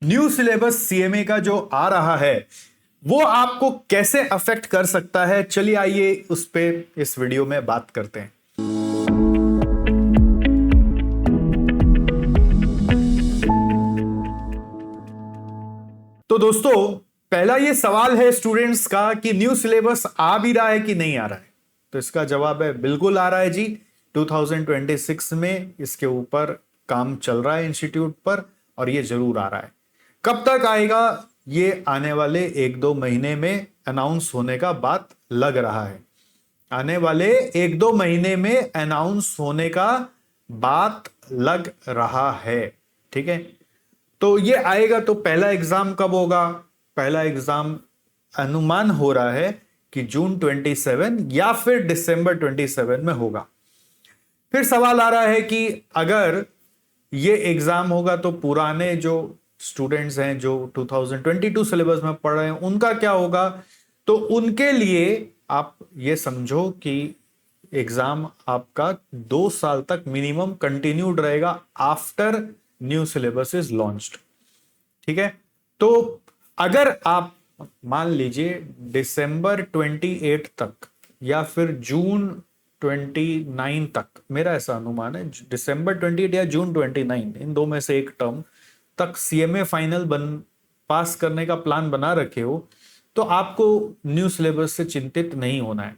New syllabus CMA का जो आ रहा है वो आपको कैसे अफेक्ट कर सकता है, चलिए आइए उस पे इस वीडियो में बात करते हैं। तो दोस्तों, पहला ये सवाल है स्टूडेंट्स का कि न्यू सिलेबस आ भी रहा है कि नहीं आ रहा है। तो इसका जवाब है बिल्कुल आ रहा है जी। 2026 में इसके ऊपर काम चल रहा है इंस्टीट्यूट पर और ये जरूर आ रहा है। कब तक आएगा ये आने वाले 1-2 महीने में अनाउंस होने का बात लग रहा है। आने वाले 1-2 महीने में अनाउंस होने का बात लग रहा है। ठीक है, तो ये आएगा। तो पहला एग्जाम कब होगा? पहला एग्जाम अनुमान हो रहा है कि जून 27 या फिर दिसंबर 27 में होगा। फिर सवाल आ रहा है कि अगर ये एग्जाम होगा तो पुराने जो स्टूडेंट्स हैं जो 2022 सिलेबस में पढ़ रहे हैं उनका क्या होगा? तो उनके लिए आप ये समझो कि एग्जाम आपका 2 साल तक मिनिमम कंटिन्यूड रहेगा after new syllabus is launched. ठीक है, तो अगर आप मान लीजिए दिसंबर 28 तक या फिर जून 29 तक, मेरा ऐसा अनुमान है दिसंबर 28 या जून 29, इन दो में से एक टर्म तक सीएमए फाइनल पास करने का प्लान बना रखे हो तो आपको न्यू सिलेबस से चिंतित नहीं होना है।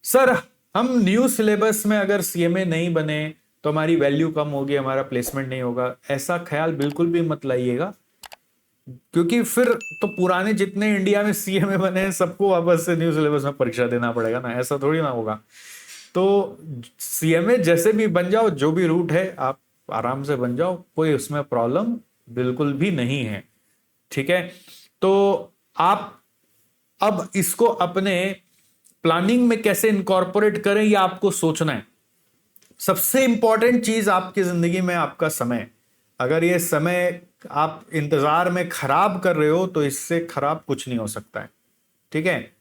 सर, हम न्यू सिलेबस में अगर सीएमए नहीं बने तो हमारी वैल्यू कम होगी, हमारा प्लेसमेंट नहीं होगा, ऐसा ख्याल बिल्कुल भी मत लाइएगा, क्योंकि फिर तो पुराने जितने इंडिया में सीएमए बने हैं सबको वापस से न्यू सिलेबस में परीक्षा देना पड़ेगा ना, ऐसा थोड़ी ना होगा। तो सीएमए जैसे भी बन जाओ, जो भी रूट है आप आराम से बन जाओ, कोई उसमें प्रॉब्लम बिल्कुल भी नहीं है। ठीक है, तो आप अब इसको अपने प्लानिंग में कैसे इनकॉर्पोरेट करें ये आपको सोचना है। सबसे इंपॉर्टेंट चीज आपकी जिंदगी में आपका समय। अगर ये समय आप इंतजार में खराब कर रहे हो तो इससे खराब कुछ नहीं हो सकता है। ठीक है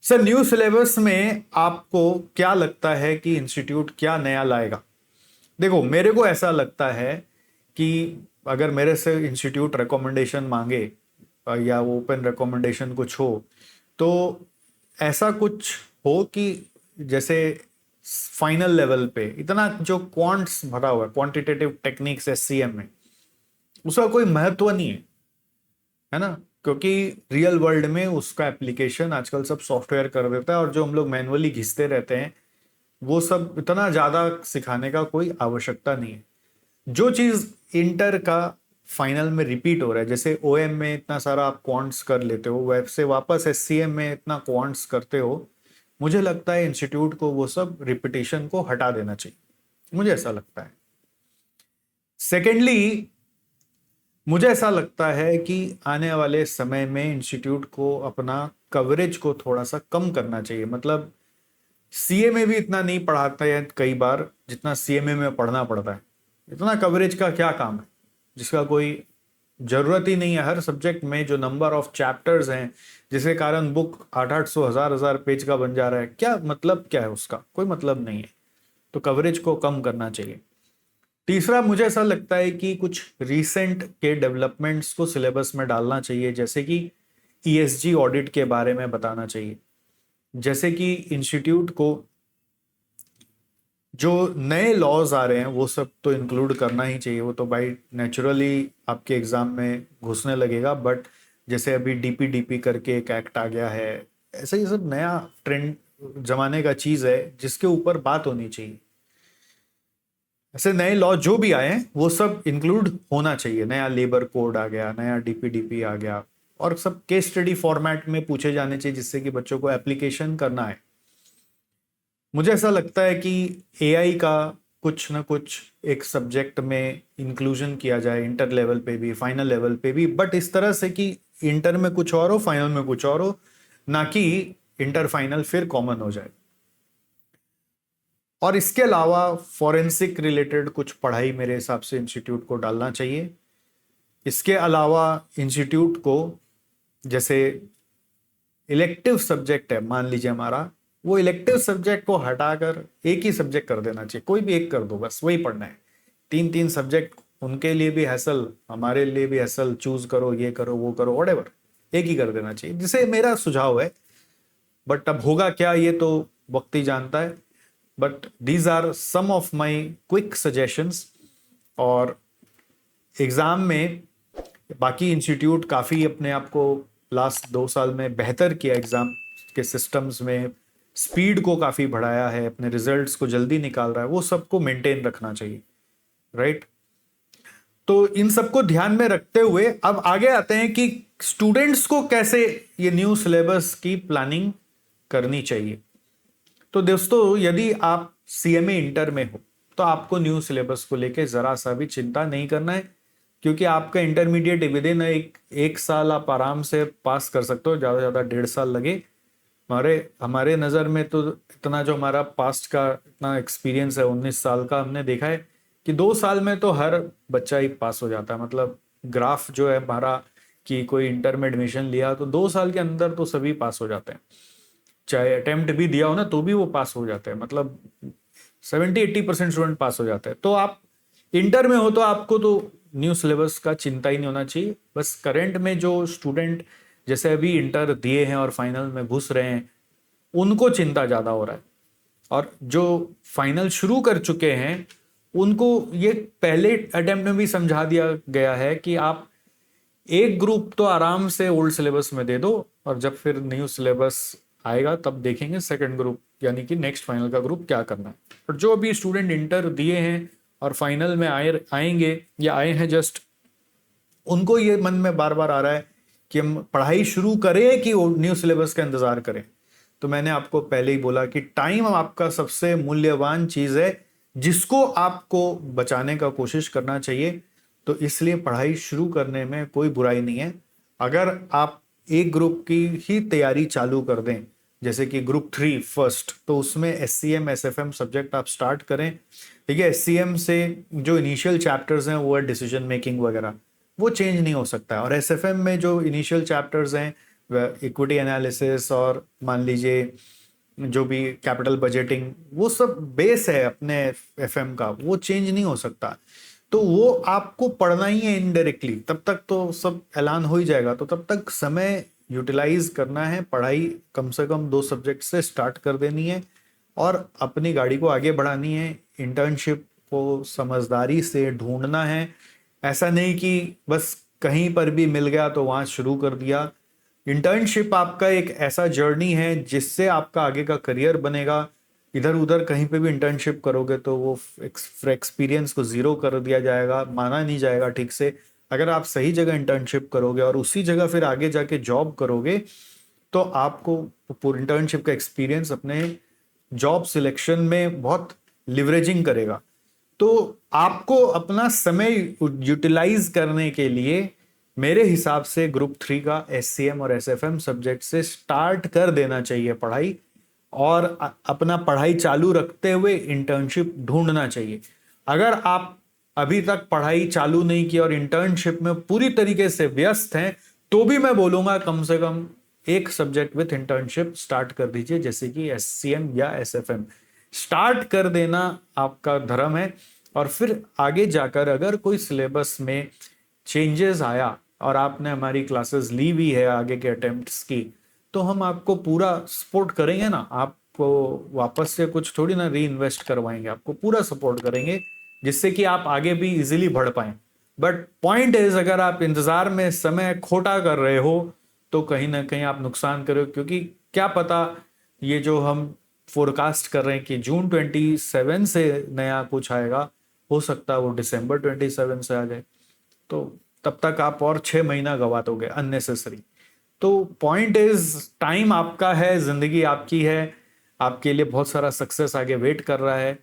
सर, न्यू सिलेबस में आपको क्या लगता है कि इंस्टीट्यूट क्या नया लाएगा? देखो, मेरे को ऐसा लगता है कि अगर मेरे से इंस्टीट्यूट रिकमेंडेशन मांगे या वो ओपन रिकमेंडेशन कुछ हो तो ऐसा कुछ हो कि जैसे फाइनल लेवल पे इतना जो क्वांट्स भरा हुआ है, क्वांटिटेटिव टेक्निक्स एससीएम में, उसका कोई महत्व नहीं है ना, क्योंकि रियल वर्ल्ड में उसका एप्लीकेशन आजकल सब सॉफ्टवेयर कर देता है और जो हम लोग मैनुअली घिसते रहते हैं वो सब इतना ज्यादा सिखाने का कोई आवश्यकता नहीं है। जो चीज इंटर का फाइनल में रिपीट हो रहा है, जैसे ओएम में इतना सारा आप क्वांट्स कर लेते हो, वैसे वापस एससीएम में इतना क्वांट्स करते हो, मुझे लगता है इंस्टीट्यूट को वो सब रिपीटेशन को हटा देना चाहिए, मुझे ऐसा लगता है। सेकेंडली, मुझे ऐसा लगता है कि आने वाले समय में इंस्टीट्यूट को अपना कवरेज को थोड़ा सा कम करना चाहिए। मतलब सीएमए भी इतना नहीं पढ़ाता है कई बार जितना सीएमए में पढ़ना पड़ता है। इतना कवरेज का क्या काम है जिसका कोई जरूरत ही नहीं है। हर सब्जेक्ट में जो नंबर ऑफ चैप्टर्स हैं जिसके कारण बुक 800-800 1000 पेज का बन जा रहा है, क्या मतलब, क्या है उसका कोई मतलब नहीं है। तो कवरेज को कम करना चाहिए। तीसरा, मुझे ऐसा लगता है कि कुछ रीसेंट के डेवलपमेंट्स को सिलेबस में डालना चाहिए, जैसे कि ईएसजी ऑडिट के बारे में बताना चाहिए। जैसे कि इंस्टीट्यूट को जो नए लॉज आ रहे हैं वो सब तो इंक्लूड करना ही चाहिए, वो तो बाई नेचुरली आपके एग्जाम में घुसने लगेगा। बट जैसे अभी डीपीडीपी करके एक एक्ट आ गया है, ऐसा ये सब नया ट्रेंड जमाने का चीज है जिसके ऊपर बात होनी चाहिए। ऐसे नए लॉ जो भी आए हैं वो सब इंक्लूड होना चाहिए। नया लेबर कोड आ गया, नया डीपीडीपी आ गया, और सब केस स्टडी फॉर्मेट में पूछे जाने चाहिए जिससे कि बच्चों को एप्लीकेशन करना है। मुझे ऐसा लगता है कि एआई का कुछ ना कुछ एक सब्जेक्ट में इंक्लूजन किया जाए, इंटर लेवल पे भी फाइनल लेवल पे भी, बट इस तरह से कि इंटर में कुछ और हो, फाइनल में कुछ और हो, ना कि इंटर फाइनल फिर कॉमन हो जाए। और इसके अलावा फॉरेंसिक रिलेटेड कुछ पढ़ाई मेरे हिसाब से इंस्टीट्यूट को डालना चाहिए। इसके अलावा इंस्टीट्यूट को जैसे इलेक्टिव सब्जेक्ट है, मान लीजिए हमारा, वो इलेक्टिव सब्जेक्ट को हटाकर एक ही सब्जेक्ट कर देना चाहिए। कोई भी एक कर दो, बस वही पढ़ना है। 3-3 सब्जेक्ट उनके लिए भी हैसल, हमारे लिए भी हैसल, चूज करो, ये करो, वो करो, व्हाटएवर, एक ही कर देना चाहिए, जिसे मेरा सुझाव है। बट अब होगा क्या ये तो वक्त ही जानता है। But these are some of my quick suggestions. और एग्जाम में बाकी इंस्टीट्यूट काफ़ी अपने आप को लास्ट 2 साल में बेहतर किया, एग्जाम के सिस्टम्स में स्पीड को काफ़ी बढ़ाया है, अपने रिजल्ट्स को जल्दी निकाल रहा है, वो सबको मेंटेन रखना चाहिए, राइट। तो इन सबको ध्यान में रखते हुए अब आगे आते हैं कि स्टूडेंट्स को कैसे ये न्यू सिलेबस की प्लानिंग करनी चाहिए। तो दोस्तों, यदि आप सीएमए इंटर में हो तो आपको न्यू सिलेबस को लेके जरा सा भी चिंता नहीं करना है, क्योंकि आपका इंटरमीडिएट विद इन एक साल आप आराम से पास कर सकते हो, ज़्यादा से ज़्यादा 1.5 साल लगे। हमारे हमारे नज़र में तो इतना जो हमारा पास्ट का इतना एक्सपीरियंस है 19 साल का, हमने देखा है कि 2 साल में तो हर बच्चा ही पास हो जाता है। मतलब ग्राफ जो है हमारा, कि कोई इंटर में एडमिशन लिया तो 2 साल के अंदर तो सभी पास हो जाते हैं, चाहे अटेम्प्ट भी दिया हो ना तो भी वो पास हो जाते हैं। मतलब 70-80% स्टूडेंट पास हो जाते हैं। तो आप इंटर में हो तो आपको तो न्यू सिलेबस का चिंता ही नहीं होना चाहिए। बस करंट में जो स्टूडेंट जैसे अभी इंटर दिए हैं और फाइनल में घुस रहे हैं, उनको चिंता ज़्यादा हो रहा है। और जो फाइनल शुरू कर चुके हैं उनको ये पहले अटेम्प्ट में भी समझा दिया गया है कि आप एक ग्रुप तो आराम से ओल्ड सिलेबस में दे दो, और जब फिर न्यू सिलेबस आएगा तब देखेंगे सेकंड ग्रुप, यानी कि नेक्स्ट फाइनल का ग्रुप क्या करना है। और जो अभी स्टूडेंट इंटर दिए हैं और फाइनल में आएंगे या आए हैं जस्ट, उनको ये मन में बार बार आ रहा है कि हम पढ़ाई शुरू करें कि न्यू सिलेबस का इंतजार करें। तो मैंने आपको पहले ही बोला कि टाइम आपका सबसे मूल्यवान चीज है, जिसको आपको बचाने का कोशिश करना चाहिए। तो इसलिए पढ़ाई शुरू करने में कोई बुराई नहीं है। अगर आप एक ग्रुप की ही तैयारी चालू कर दें, जैसे कि ग्रुप 3 फर्स्ट, तो उसमें SCM SFM सब्जेक्ट आप स्टार्ट करें। ठीक है, SCM से जो इनिशियल चैप्टर्स हैं वो है डिसीजन मेकिंग वगैरह, वो चेंज नहीं हो सकता है। और SFM में जो इनिशियल चैप्टर्स हैं इक्विटी एनालिसिस और मान लीजिए जो भी कैपिटल बजटिंग, वो सब बेस है अपने FM का, वो चेंज नहीं हो सकता। तो वो आपको पढ़ना ही है इनडायरेक्टली, तब तक तो सब ऐलान हो ही जाएगा। तो तब तक समय यूटिलाइज करना है, पढ़ाई कम से कम 2 सब्जेक्ट से स्टार्ट कर देनी है और अपनी गाड़ी को आगे बढ़ानी है। इंटर्नशिप को समझदारी से ढूंढना है, ऐसा नहीं कि बस कहीं पर भी मिल गया तो वहाँ शुरू कर दिया। इंटर्नशिप आपका एक ऐसा जर्नी है जिससे आपका आगे का करियर बनेगा। इधर उधर कहीं पे भी इंटर्नशिप करोगे तो वो एक्सपीरियंस को जीरो कर दिया जाएगा, माना नहीं जाएगा ठीक से। अगर आप सही जगह इंटर्नशिप करोगे और उसी जगह फिर आगे जाके जॉब करोगे, तो आपको इंटर्नशिप का एक्सपीरियंस अपने जॉब सिलेक्शन में बहुत लिवरेजिंग करेगा। तो आपको अपना समय यूटिलाइज करने के लिए मेरे हिसाब से ग्रुप 3 का SCM और SFM सब्जेक्ट से स्टार्ट कर देना चाहिए पढ़ाई, और अपना पढ़ाई चालू रखते हुए इंटर्नशिप ढूंढना चाहिए। अगर आप अभी तक पढ़ाई चालू नहीं की और इंटर्नशिप में पूरी तरीके से व्यस्त हैं, तो भी मैं बोलूंगा कम से कम एक सब्जेक्ट विथ इंटर्नशिप स्टार्ट कर दीजिए, जैसे कि SCM या SFM। स्टार्ट कर देना आपका धर्म है। और फिर आगे जाकर अगर कोई सिलेबस में चेंजेस आया और आपने हमारी क्लासेस ली भी है आगे के अटेम्प्ट्स की, तो हम आपको पूरा सपोर्ट करेंगे ना। आपको वापस से कुछ थोड़ी ना री इन्वेस्ट करवाएंगे, आपको पूरा सपोर्ट करेंगे जिससे कि आप आगे भी इजीली बढ़ पाए। बट पॉइंट इज, अगर आप इंतजार में समय खोटा कर रहे हो तो कहीं ना कहीं आप नुकसान कर रहे हो, क्योंकि क्या पता ये जो हम फोरकास्ट कर रहे हैं कि जून 27 से नया कुछ आएगा, हो सकता है वो दिसंबर 27 से आ जाए। तो तब तक आप और 6 महीना गवा दोगे अननेसेसरी। तो पॉइंट इज, टाइम आपका है, जिंदगी आपकी है, आपके लिए बहुत सारा सक्सेस आगे वेट कर रहा है।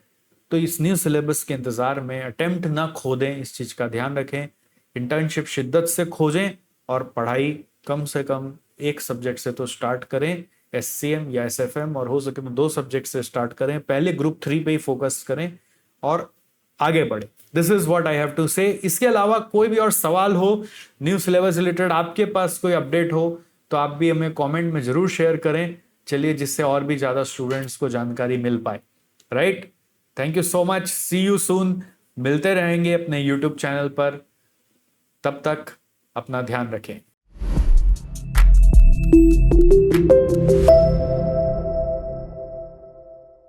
तो इस न्यू सिलेबस के इंतजार में अटेम्प्ट ना खो दें, इस चीज का ध्यान रखें। इंटर्नशिप शिद्दत से खोजें और पढ़ाई कम से कम एक सब्जेक्ट से तो स्टार्ट करें, SCM या SFM, और हो सके तो 2 सब्जेक्ट से स्टार्ट करें। पहले ग्रुप 3 पे ही फोकस करें और आगे बढ़े। This is what I have to say. इसके अलावा कोई भी और सवाल हो न्यू सिलेबस रिलेटेड, आपके पास कोई अपडेट हो, तो आप भी हमें कमेंट में जरूर शेयर करें, चलिए, जिससे और भी ज्यादा स्टूडेंट्स को जानकारी मिल पाए। Right, thank you so much, see you soon. मिलते रहेंगे अपने YouTube चैनल पर। तब तक अपना ध्यान रखें।